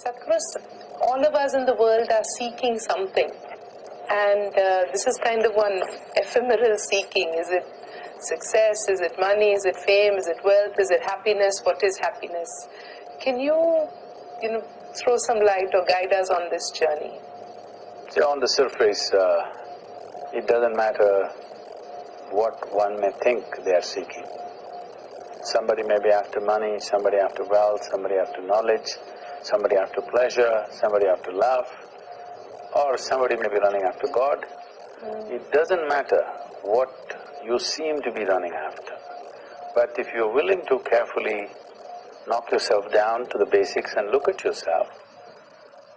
Sadhguru, all of us in the world are seeking something, and this is kind of one ephemeral seeking. Is it success? Is it money? Is it fame? Is it wealth? Is it happiness? What is happiness? Can you throw some light or guide us on this journey? See, on the surface, it doesn't matter what one may think they are seeking. Somebody may be after money, somebody after wealth, somebody after knowledge, somebody after pleasure, somebody after love, or somebody may be running after God. It doesn't matter what you seem to be running after. But if you're willing to carefully knock yourself down to the basics and look at yourself,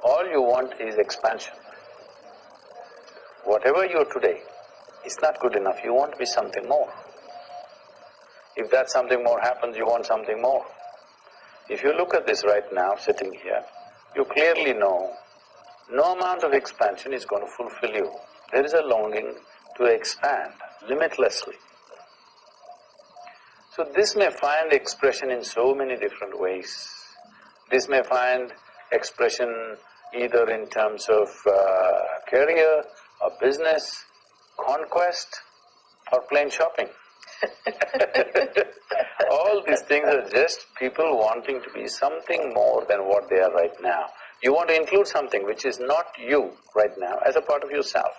all you want is expansion. Whatever you're today is not good enough, you want to be something more. If that something more happens, you want something more. If you look at this right now, sitting here, you clearly know no amount of expansion is going to fulfill you. There is a longing to expand limitlessly. So this may find expression in so many different ways. This may find expression either in terms of career or business, conquest, or plain shopping. All these things are just people wanting to be something more than what they are right now. You want to include something which is not you right now as a part of yourself.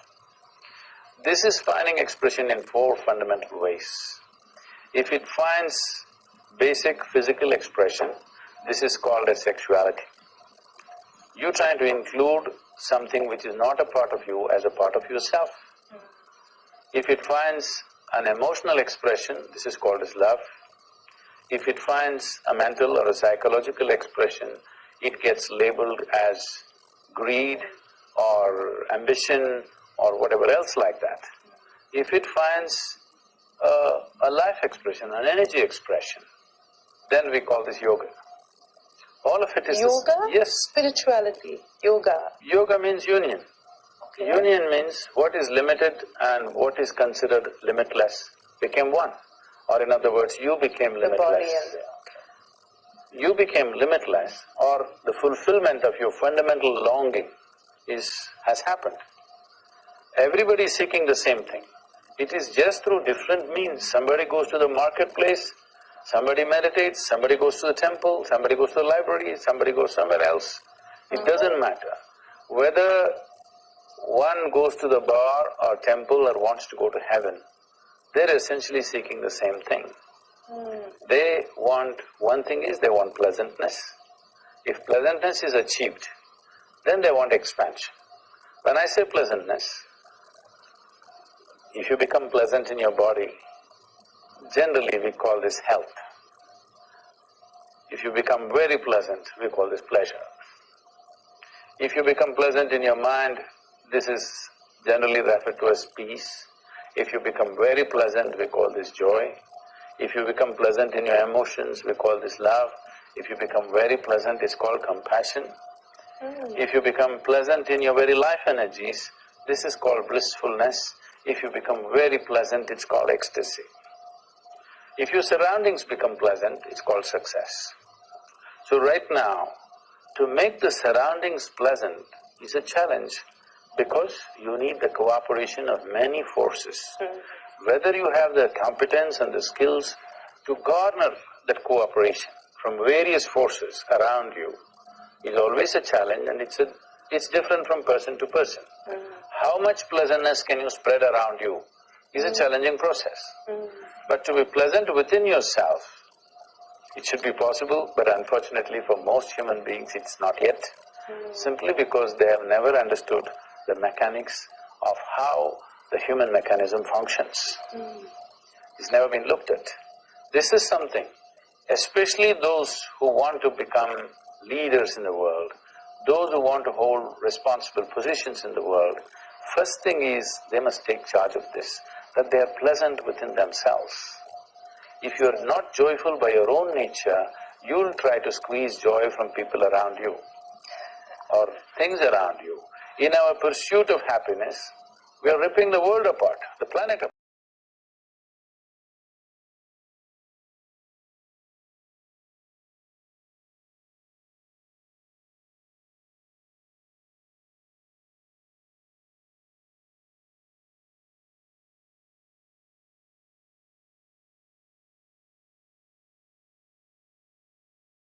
This is finding expression in four fundamental ways. If it finds basic physical expression, this is called as sexuality. You're trying to include something which is not a part of you as a part of yourself. If it finds an emotional expression, this is called as love. If it finds a mental or a psychological expression, it gets labeled as greed or ambition or whatever else like that. If it finds a life expression, an energy expression, then we call this yoga. All of it is… Yoga? Yes. Spirituality, yoga. Yoga means union. Okay. Union means what is limited and what is considered limitless became one. Or in other words, you became limitless. The body and the… You became limitless, or the fulfillment of your fundamental longing has happened. Everybody is seeking the same thing. It is just through different means. Somebody goes to the marketplace, somebody meditates, somebody goes to the temple, somebody goes to the library, somebody goes somewhere else. It doesn't matter. Whether one goes to the bar or temple or wants to go to heaven, they're essentially seeking the same thing. They want… one thing is they want pleasantness. If pleasantness is achieved, then they want expansion. When I say pleasantness, if you become pleasant in your body, generally we call this health. If you become very pleasant, we call this pleasure. If you become pleasant in your mind, this is generally referred to as peace. If you become very pleasant, we call this joy. If you become pleasant in your emotions, we call this love. If you become very pleasant, it's called compassion. If you become pleasant in your very life energies, this is called blissfulness. If you become very pleasant, it's called ecstasy. If your surroundings become pleasant, it's called success. So right now, to make the surroundings pleasant is a challenge because you need the cooperation of many forces. Whether you have the competence and the skills to garner that cooperation from various forces around you is always a challenge, and it's different from person to person. How much pleasantness can you spread around you is a challenging process. But to be pleasant within yourself, it should be possible, but unfortunately for most human beings it's not yet, simply because they have never understood the mechanics of how the human mechanism functions. It's never been looked at. This is something, especially those who want to become leaders in the world, those who want to hold responsible positions in the world, first thing is they must take charge of this, that they are pleasant within themselves. If you are not joyful by your own nature, you'll try to squeeze joy from people around you or things around you. In our pursuit of happiness, we are ripping the world apart, the planet apart.